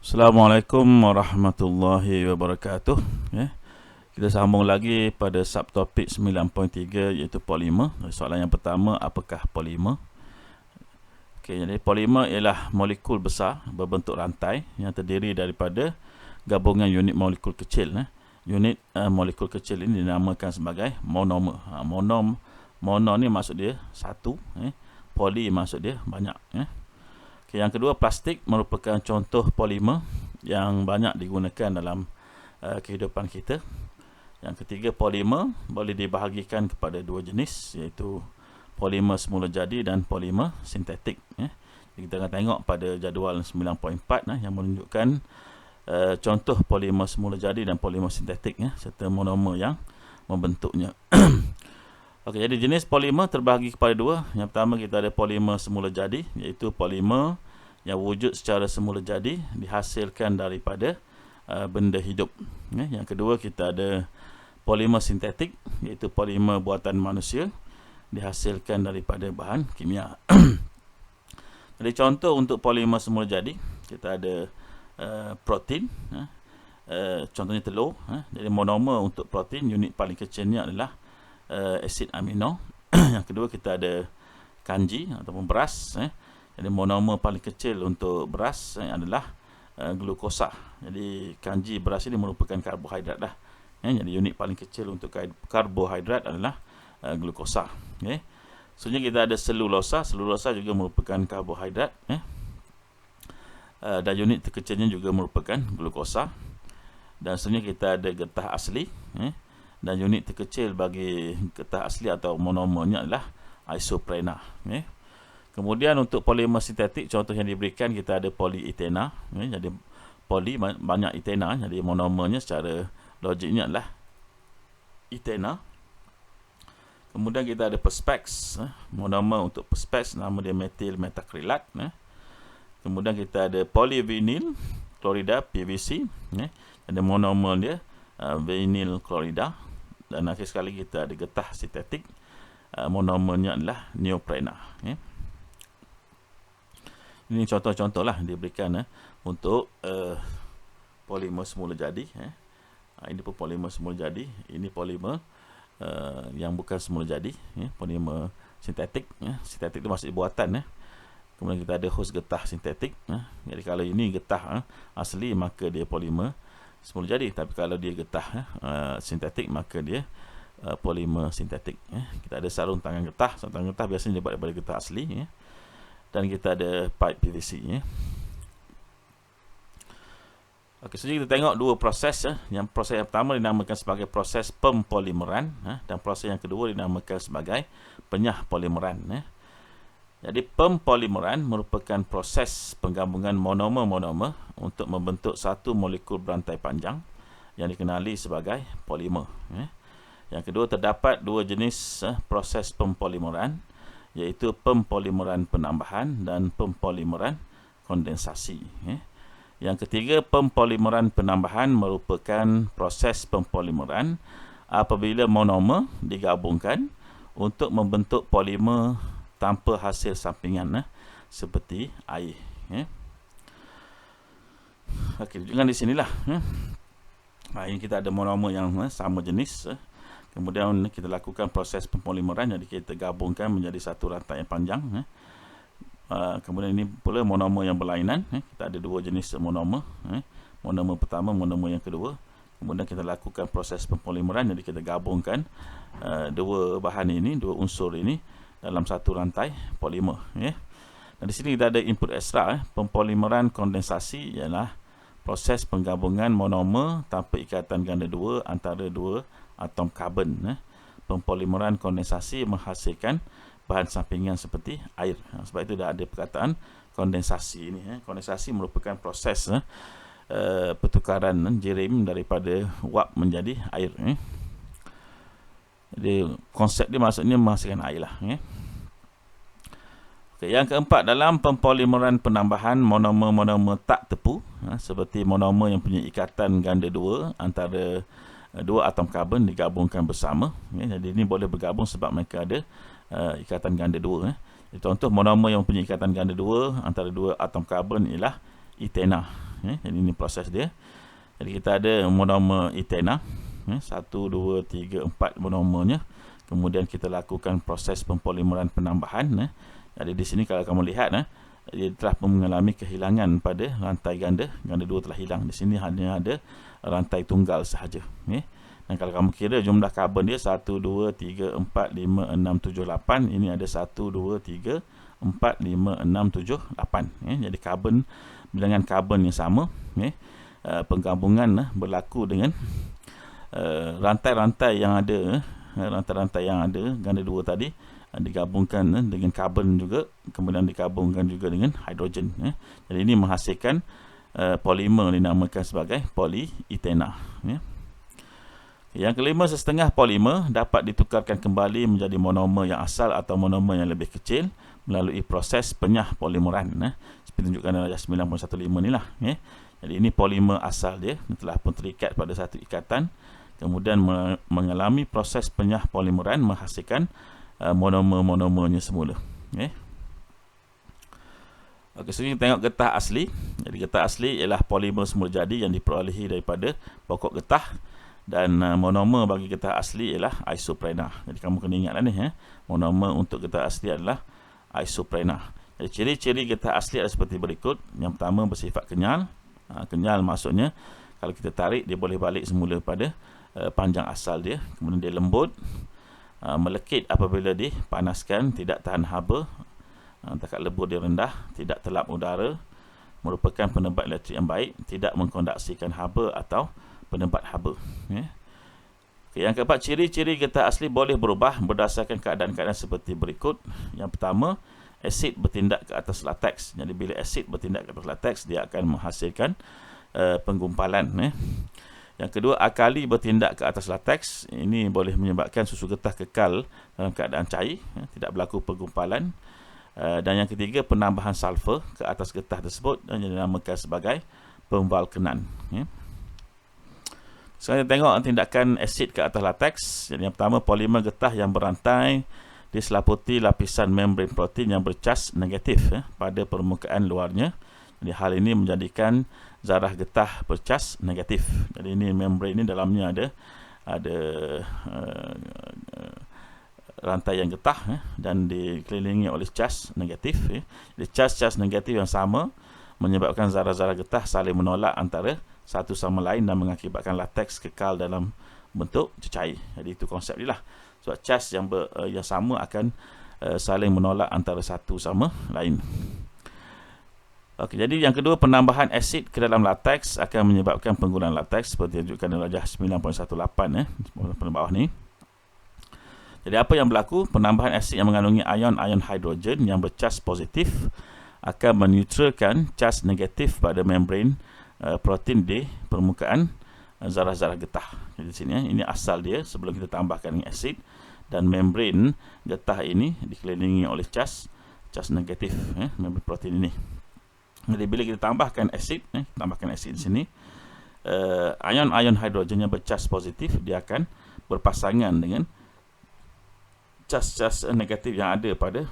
Assalamualaikum warahmatullahi wabarakatuh. Kita sambung lagi pada subtopik 9.3 iaitu polimer. Soalan yang pertama, apakah polimer? Jadi polimer ialah molekul besar berbentuk rantai yang terdiri daripada gabungan unit molekul kecil. Unit molekul kecil ini dinamakan sebagai monomer. Mono ni maksud dia satu, poly maksud dia banyak. Yang kedua, plastik merupakan contoh polimer yang banyak digunakan dalam kehidupan kita. Yang ketiga, polimer boleh dibahagikan kepada dua jenis, iaitu polimer semula jadi dan polimer sintetik. Kita akan tengok pada jadual 9.4 yang menunjukkan contoh polimer semula jadi dan polimer sintetik, serta monomer yang membentuknya. Okey, jadi jenis polimer terbahagi kepada dua. Yang pertama, kita ada polimer semula jadi, iaitu polimer yang wujud secara semula jadi dihasilkan daripada benda hidup. Yang kedua, kita ada polimer sintetik, iaitu polimer buatan manusia dihasilkan daripada bahan kimia. Jadi contoh untuk polimer semula jadi, kita ada protein, contohnya telur. Jadi monomer untuk protein, unit paling kecilnya adalah asid amino. Yang kedua, kita ada kanji ataupun beras. Jadi monomer paling kecil untuk beras adalah glukosa. Jadi kanji beras ini merupakan karbohidrat lah. Jadi unit paling kecil untuk karbohidrat adalah glukosa. Selanjutnya kita ada selulosa. Selulosa juga merupakan karbohidrat. Dan unit terkecilnya juga merupakan glukosa. Dan selanjutnya kita ada getah asli. Dan unit terkecil bagi getah asli atau monomernya adalah isoprena. Kemudian untuk polimer sintetik, contoh yang diberikan, kita ada polyethena. Jadi poly banyak ethena, jadi monomernya secara logiknya adalah ethena. Kemudian kita ada perspex. Monomer untuk perspex nama dia metil metakrilat. Kemudian kita ada polyvinyl klorida PVC. Jadi monomer dia vinyl klorida. Dan akhir sekali kita ada getah sintetik, monomernya adalah neoprena. Ini contoh-contoh lah diberikan untuk polimer semula jadi. Ini pun polimer semula jadi. Ini polimer yang bukan semula jadi, polimer sintetik. Sintetik itu maksud buatan. Kemudian kita ada host getah sintetik. Jadi kalau ini getah asli, maka dia polimer semula jadi. Tapi kalau dia getah sintetik, maka dia polimer sintetik. Kita ada sarung tangan getah. Sarung tangan getah biasanya dibuat daripada getah asli. Dan kita ada pipe PVC. Okey, jadi kita tengok dua proses. Yang proses yang pertama dinamakan sebagai proses pempolimeran, dan proses yang kedua dinamakan sebagai penyah polimeran. Jadi pempolimeran merupakan proses penggabungan monomer-monomer untuk membentuk satu molekul berantai panjang yang dikenali sebagai polimer. Yang kedua, terdapat dua jenis proses pempolimeran, iaitu pempolimeran penambahan dan pempolimeran kondensasi. Yang ketiga, pempolimeran penambahan merupakan proses pempolimeran apabila monomer digabungkan untuk membentuk polimer tanpa hasil sampingan seperti air. Okey, dengan di sinilah ini kita ada monomer yang sama jenis. Kemudian kita lakukan proses pempolimeran, jadi kita gabungkan menjadi satu rantai yang panjang. Kemudian ini pula monomer yang berlainan. Kita ada dua jenis monomer. Monomer pertama, monomer yang kedua. Kemudian kita lakukan proses pempolimeran, jadi kita gabungkan dua bahan ini, dua unsur ini dalam satu rantai polimer. Dan di sini kita ada input ekstra. Pempolimeran kondensasi ialah proses penggabungan monomer tanpa ikatan ganda dua antara dua atom karbon. Pempolimeran kondensasi menghasilkan bahan sampingan seperti air. Sebab itu dah ada perkataan kondensasi ini. Kondensasi merupakan proses pertukaran jerim daripada wap menjadi air. Jadi konsep dia maksudnya menghasilkan air lah. Okay, yang keempat, dalam pempolimeran penambahan, monomer-monomer tak tepu, seperti monomer yang punya ikatan ganda dua antara dua atom karbon digabungkan bersama. Jadi ini boleh bergabung sebab mereka ada ikatan ganda dua. Contoh monomer yang punya ikatan ganda dua antara dua atom karbon ialah ethena. Jadi ini proses dia. Jadi kita ada monomer etena, 1, 2, 3, 4 monomernya. Kemudian kita lakukan proses pempolimeran penambahan. Jadi di sini kalau kamu lihat, dia telah mengalami kehilangan pada rantai ganda. Ganda 2 telah hilang. Di sini hanya ada rantai tunggal sahaja. Dan kalau kamu kira jumlah karbon dia 1, 2, 3, 4, 5, 6, 7, 8. Ini ada 1, 2, 3, 4, 5, 6, 7, 8. Jadi karbon, bilangan karbon yang sama. Penggabungan berlaku dengan rantai-rantai yang ada. Rantai-rantai yang ada ganda 2 tadi digabungkan dengan karbon juga, kemudian digabungkan juga dengan hidrogen. Jadi ini menghasilkan polimer dinamakan sebagai polyethena. Yang kelima, sesetengah polimer dapat ditukarkan kembali menjadi monomer yang asal atau monomer yang lebih kecil melalui proses penyah polimeran. Seperti tunjukkan dalam darjah 9.15 ni lah. Jadi ini polimer asal dia telah pun terikat pada satu ikatan, kemudian mengalami proses penyah polimeran menghasilkan monomer-monomernya semula. Okey, so kita tengok getah asli. Jadi getah asli ialah polimer semula jadi yang diperolehi daripada pokok getah, dan monomer bagi getah asli ialah isoprena. Jadi kamu kena ingatlah ni, monomer untuk getah asli adalah isoprena. Jadi ciri-ciri getah asli adalah seperti berikut. Yang pertama, bersifat kenyal. Kenyal maksudnya kalau kita tarik dia boleh balik semula pada panjang asal dia. Kemudian dia lembut, melekit apabila dipanaskan, tidak tahan haba, takat lebur dia rendah, tidak telap udara, merupakan penebat elektrik yang baik, tidak mengkondaksikan haba atau penebat haba. Yang keempat, ciri-ciri getah asli boleh berubah berdasarkan keadaan-keadaan seperti berikut. Yang pertama, asid bertindak ke atas lateks. Jadi bila asid bertindak ke atas lateks, dia akan menghasilkan penggumpalan. Yang kedua, alkali bertindak ke atas lateks. Ini boleh menyebabkan susu getah kekal dalam keadaan cair, tidak berlaku penggumpalan. Dan yang ketiga, penambahan sulfur ke atas getah tersebut yang dinamakan sebagai pemvalkenan. Sekarang kita tengok tindakan asid ke atas lateks. Jadi yang pertama, polimer getah yang berantai diselaputi lapisan membran protein yang bercas negatif pada permukaan luarnya. Jadi hal ini menjadikan zarah getah bercas negatif. Jadi ini membran ini dalamnya ada rantai yang getah dan dikelilingi oleh cas negatif. Jadi cas-cas negatif yang sama menyebabkan zarah-zarah getah saling menolak antara satu sama lain dan mengakibatkan lateks kekal dalam bentuk cecair. Jadi itu konsep dia lah. Sebab cas yang sama akan saling menolak antara satu sama lain. Okey, jadi yang kedua, penambahan asid ke dalam lateks akan menyebabkan penggunaan lateks seperti yang ditunjukkan dalam darjah 9.18 pada bawah ni. Jadi apa yang berlaku? Penambahan asid yang mengandungi ion-ion hidrogen yang bercas positif akan meneutralkan cas negatif pada membran protein di permukaan zarah-zarah getah. Jadi sini ini asal dia sebelum kita tambahkan dengan asid, dan membran getah ini dikelilingi oleh cas negatif membran protein ini. Jadi bila kita tambahkan asid, di sini, ion-ion hidrogen yang bercas positif dia akan berpasangan dengan cas negatif yang ada pada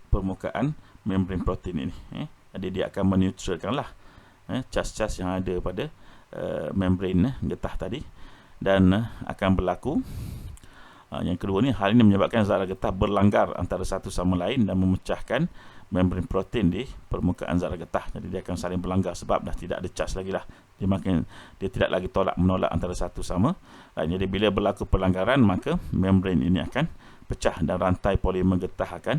permukaan membran protein ini. Jadi dia akan meneutralkanlah cas yang ada pada membran getah tadi, dan akan berlaku yang kedua ni, hal ini menyebabkan zarah getah berlanggar antara satu sama lain dan memecahkan membran protein di permukaan zarah getah. Jadi dia akan saling berlanggar sebab dah tidak ada cas lagi lah. Dia tidak lagi menolak antara satu sama lain. Jadi bila berlaku pelanggaran, maka membran ini akan pecah dan rantai polimer getah akan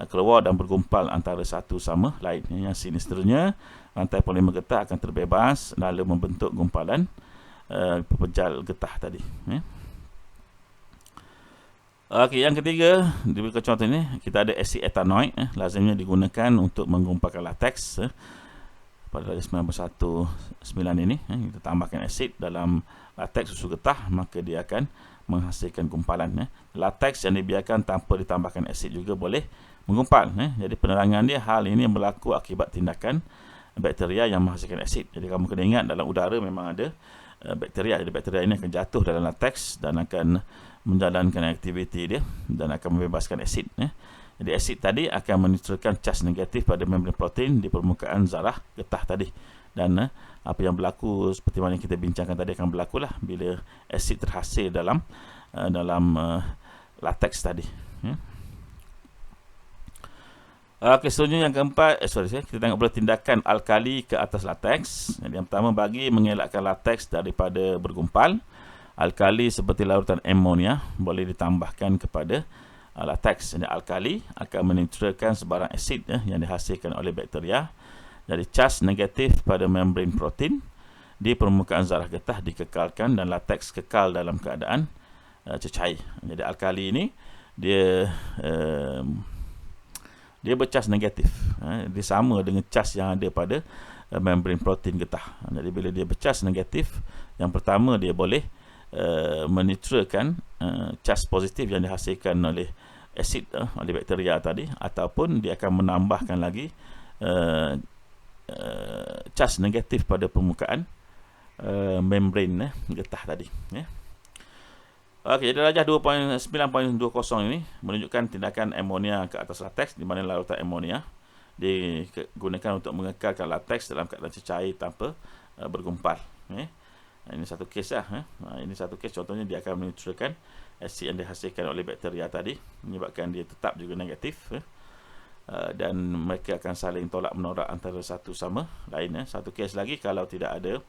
keluar dan bergumpal antara satu sama lain. Yang sinisternya, rantai polimer getah akan terbebas lalu membentuk gumpalan pepejal getah tadi. Okey, yang ketiga, diberi contoh ini, kita ada asid etanoik, lazimnya digunakan untuk menggumpalkan lateks. Pada darjah 9.19 ini, kita tambahkan asid dalam lateks susu getah, maka dia akan menghasilkan gumpalan. Lateks yang dibiarkan tanpa ditambahkan asid juga boleh menggumpal. Jadi penerangan dia, hal ini berlaku akibat tindakan bakteria yang menghasilkan asid. Jadi kamu kena ingat, dalam udara memang ada bakteria. Jadi bakteria ini akan jatuh dalam lateks dan akan menjalankan aktiviti dia dan akan membebaskan asid. Jadi asid tadi akan menetralkan cas negatif pada membran protein di permukaan zarah getah tadi. Dan apa yang berlaku seperti mana yang kita bincangkan tadi akan berlakulah bila asid terhasil dalam latex tadi. Okey, seterusnya yang keempat, kita tengok pula tindakan alkali ke atas latex. Jadi yang pertama, bagi mengelakkan latex daripada bergumpal, alkali seperti larutan amonia boleh ditambahkan kepada latex. Jadi alkali akan menetralkan sebarang asid yang dihasilkan oleh bakteria. Jadi cas negatif pada membran protein di permukaan zarah getah dikekalkan dan latex kekal dalam keadaan cecair. Jadi alkali ini dia bercas negatif. Dia sama dengan cas yang ada pada membran protein getah. Jadi bila dia bercas negatif, yang pertama dia boleh menetralkan cas positif yang dihasilkan oleh asid oleh bakteria tadi, ataupun dia akan menambahkan lagi cas negatif pada permukaan membran getah tadi. Okey, jadi darjah 9.20 ini menunjukkan tindakan amonia ke atas latex, di mana larutan amonia digunakan untuk mengekalkan latex dalam keadaan cecair tanpa bergumpal. Ini satu kes lah. Ini satu kes, contohnya dia akan menetralkan asid yang dihasilkan oleh bakteria tadi, menyebabkan dia tetap juga negatif, dan mereka akan saling tolak menolak antara satu sama lain. Satu kes lagi, kalau tidak ada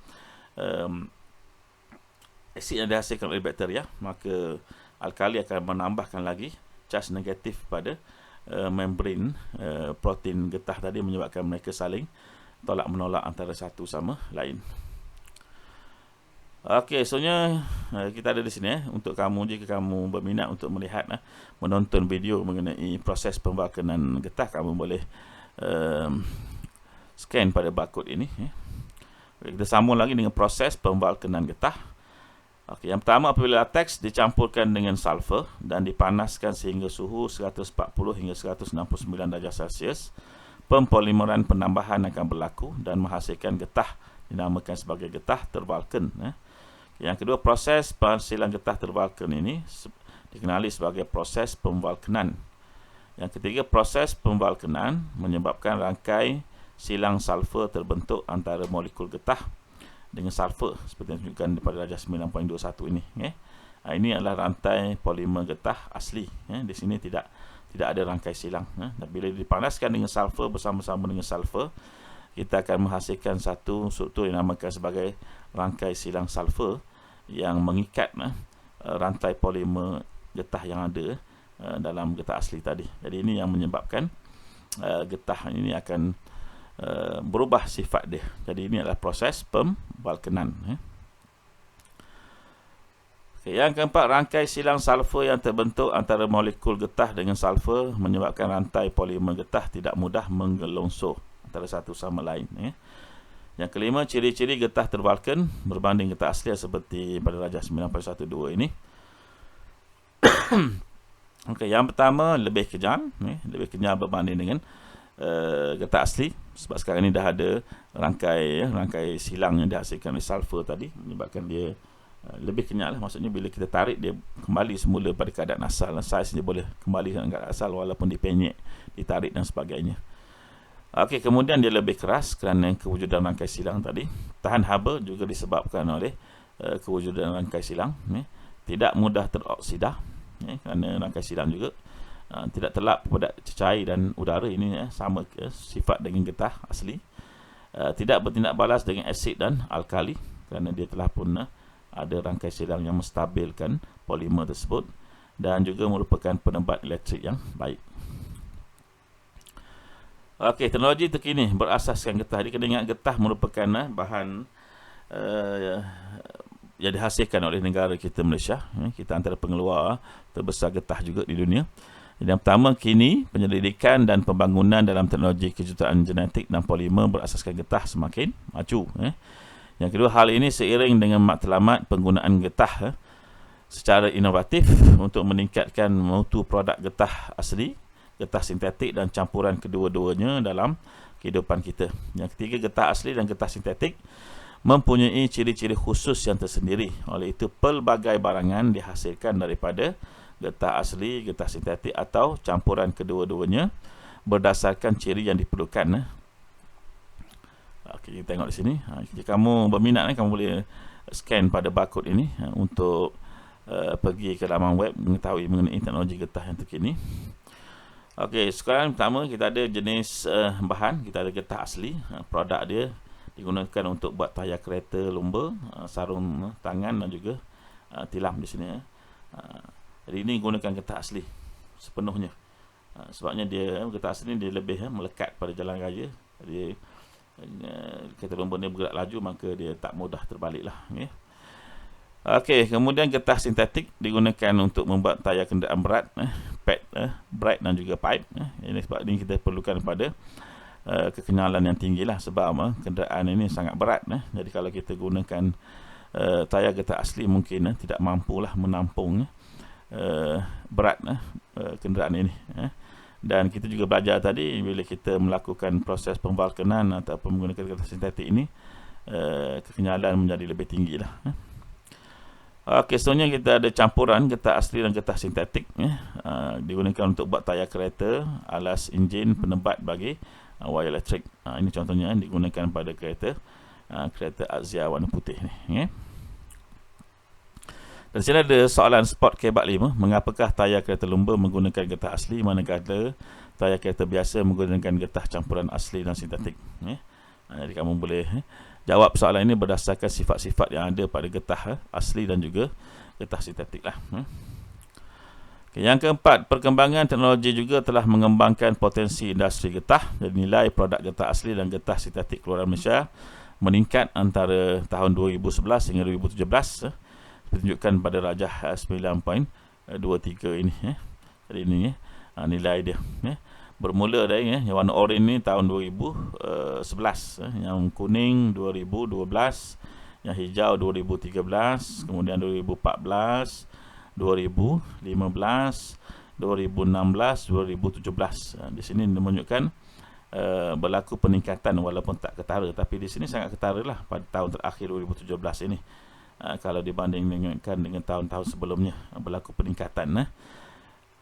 asid yang dihasilkan oleh bakteria, maka alkali akan menambahkan lagi cas negatif pada membran protein getah tadi, menyebabkan mereka saling tolak menolak antara satu sama lain. Okey, soalnya kita ada di sini untuk kamu, jika kamu berminat untuk melihat menonton video mengenai proses pembalkanan getah, kamu boleh scan pada barcode ini. Kita sambung lagi dengan proses pembalkanan getah. Okey, yang pertama, apabila latex dicampurkan dengan sulfur dan dipanaskan sehingga suhu 140 hingga 169 darjah Celsius, pempolimeran penambahan akan berlaku dan menghasilkan getah dinamakan sebagai getah terbalkan. Yang kedua, proses penghasilan getah terbalkan ini dikenali sebagai proses pembalkanan. Yang ketiga, proses pembalkanan menyebabkan rangkai silang sulfur terbentuk antara molekul getah dengan sulfur, seperti yang ditunjukkan pada darjah 9.21 ini. Ini adalah rantai polimer getah asli. Di sini tidak ada rangkai silang. Dan bila dipanaskan dengan sulfur bersama-sama dengan sulfur, kita akan menghasilkan satu struktur yang dinamakan sebagai rangkai silang sulfur yang mengikat rantai polimer getah yang ada dalam getah asli tadi. Jadi ini yang menyebabkan getah ini akan berubah sifat dia. Jadi ini adalah proses pembalkanan. Okay, yang keempat, rangkai silang sulfur yang terbentuk antara molekul getah dengan sulfur menyebabkan rantai polimer getah tidak mudah menggelongsor antara satu sama lain. Yang kelima, ciri-ciri getah terbalkan berbanding getah asli seperti pada darjah 9.12 ini. Okay, yang pertama, lebih kenyal berbanding dengan getah asli, sebab sekarang ini dah ada rangkai silang yang dihasilkan oleh sulfur tadi, menyebabkan dia lebih kenyal. Maksudnya bila kita tarik, dia kembali semula pada keadaan asal, saiz dia boleh kembali ke keadaan asal walaupun dipenyek, ditarik dan sebagainya. Okey, kemudian dia lebih keras kerana kewujudan rangkai silang tadi. Tahan haba juga disebabkan oleh kewujudan rangkai silang. Tidak mudah teroksida, kerana rangkai silang juga tidak terlap pada cecair dan udara. Ini sama sifat dengan getah asli. Tidak bertindak balas dengan asid dan alkali, kerana dia telah pun ada rangkai silang yang menstabilkan polimer tersebut, dan juga merupakan penebat elektrik yang baik. Okey, teknologi terkini berasaskan getah. Jadi kena ingat, getah merupakan bahan yang dihasilkan oleh negara kita, Malaysia. Kita antara pengeluar terbesar getah juga di dunia. Yang pertama, kini penyelidikan dan pembangunan dalam teknologi kejuruteraan genetik dan polimer berasaskan getah semakin maju. Yang kedua, hal ini seiring dengan matlamat penggunaan getah secara inovatif untuk meningkatkan mutu produk getah asli, getah sintetik dan campuran kedua-duanya dalam kehidupan kita. Yang ketiga, getah asli dan getah sintetik mempunyai ciri-ciri khusus yang tersendiri. Oleh itu, pelbagai barangan dihasilkan daripada getah asli, getah sintetik atau campuran kedua-duanya berdasarkan ciri yang diperlukan. Okey, kita tengok di sini. Jika kamu berminat, kamu boleh scan pada barcode ini untuk pergi ke laman web mengetahui mengenai teknologi getah yang terkini. Okey, sekarang pertama kita ada jenis bahan. Kita ada getah asli. Produk dia digunakan untuk buat tayar kereta lumba, sarung tangan dan juga tilam di sini. Jadi ini gunakan getah asli sepenuhnya. Sebabnya dia getah asli dia lebih melekat pada jalan raya. Jadi kereta lumba ni bergerak laju, maka dia tak mudah terbalik lah. Okey, kemudian getah sintetik digunakan untuk membuat tayar kenderaan berat, pad, brake dan juga pipe. Ini sebab ini kita perlukan pada kekenyalan yang tinggi lah, sebab kenderaan ini sangat berat. Jadi kalau kita gunakan tayar getah asli mungkin tidak mampulah menampung berat kenderaan ini. Dan kita juga belajar tadi, bila kita melakukan proses pembalkanan ataupun menggunakan getah sintetik ini, kekenyalan menjadi lebih tinggi lah. Okey, seterusnya kita ada campuran getah asli dan getah sintetik, digunakan untuk buat tayar kereta, alas enjin, penebat bagi wayar elektrik. Ini contohnya digunakan pada kereta Axia warna putih ni. Dan sini ada soalan sport K-Bak 5. Mengapakah tayar kereta lumba menggunakan getah asli, manakala tayar kereta biasa menggunakan getah campuran asli dan sintetik? Jadi kamu boleh jawab soalan ini berdasarkan sifat-sifat yang ada pada getah asli dan juga getah sintetik lah. Yang keempat, perkembangan teknologi juga telah mengembangkan potensi industri getah. Jadi nilai produk getah asli dan getah sintetik keluaran Malaysia meningkat antara tahun 2011 hingga 2017, ditunjukkan pada rajah 9.23 ini. Jadi ini nilai dia. Bermula dari yang warna oranye ni tahun 2011, yang kuning 2012, yang hijau 2013, kemudian 2014, 2015, 2016, 2017. Di sini menunjukkan berlaku peningkatan walaupun tak ketara, tapi di sini sangat ketara lah pada tahun terakhir 2017 ini. Kalau dibandingkan dengan tahun-tahun sebelumnya, berlaku peningkatan.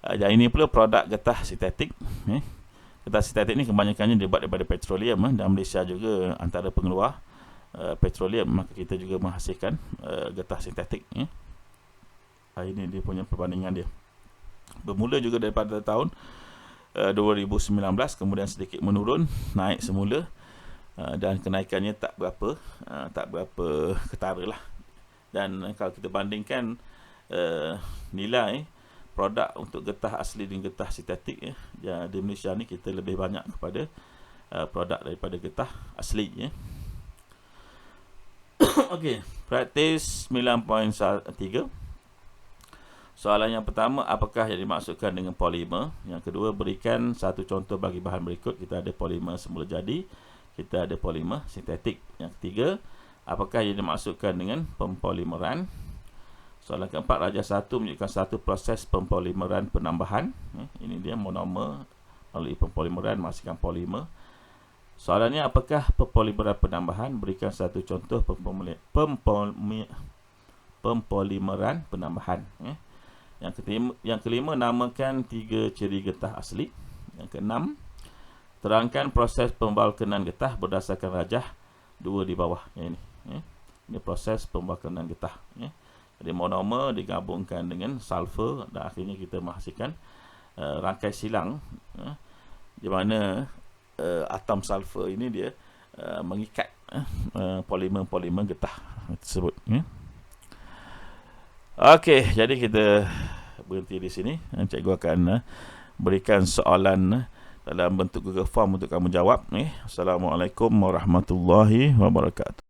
Dan ini pula produk getah sintetik. Getah sintetik ni kebanyakannya dibuat daripada petroleum, dan Malaysia juga antara pengeluar petroleum, maka kita juga menghasilkan getah sintetik. Ini dia punya perbandingan dia. Bermula juga daripada tahun 2019, kemudian sedikit menurun, naik semula, dan kenaikannya tak berapa ketara lah. Dan kalau kita bandingkan nilai produk untuk getah asli dan getah sintetik, di Malaysia ni kita lebih banyak kepada produk daripada getah asli. Okey, praktis 9.3. Soalan yang pertama, apakah yang dimaksudkan dengan polimer? Yang kedua, berikan satu contoh bagi bahan berikut. Kita ada polimer semula jadi, kita ada polimer sintetik. Yang ketiga, apakah yang dimaksudkan dengan pempolimeran? Soalan keempat, rajah 1 menunjukkan satu proses pempolimeran penambahan. Ini dia monomer melalui pempolimeran menghasilkan polimer. Soalannya, apakah pempolimeran penambahan? Berikan satu contoh pempolimeran penambahan. Yang kelima, namakan 3 ciri getah asli. Yang keenam, terangkan proses pembalkanan getah berdasarkan rajah 2 di bawah. Ini proses pembalkanan getah. Jadi monomer digabungkan dengan sulfur dan akhirnya kita menghasilkan rangkai silang, di mana atom sulfur ini dia mengikat polimer-polimer getah tersebut. Okey, jadi kita berhenti di sini. Cikgu akan berikan soalan dalam bentuk Google Form untuk kamu jawab. Assalamualaikum warahmatullahi wabarakatuh.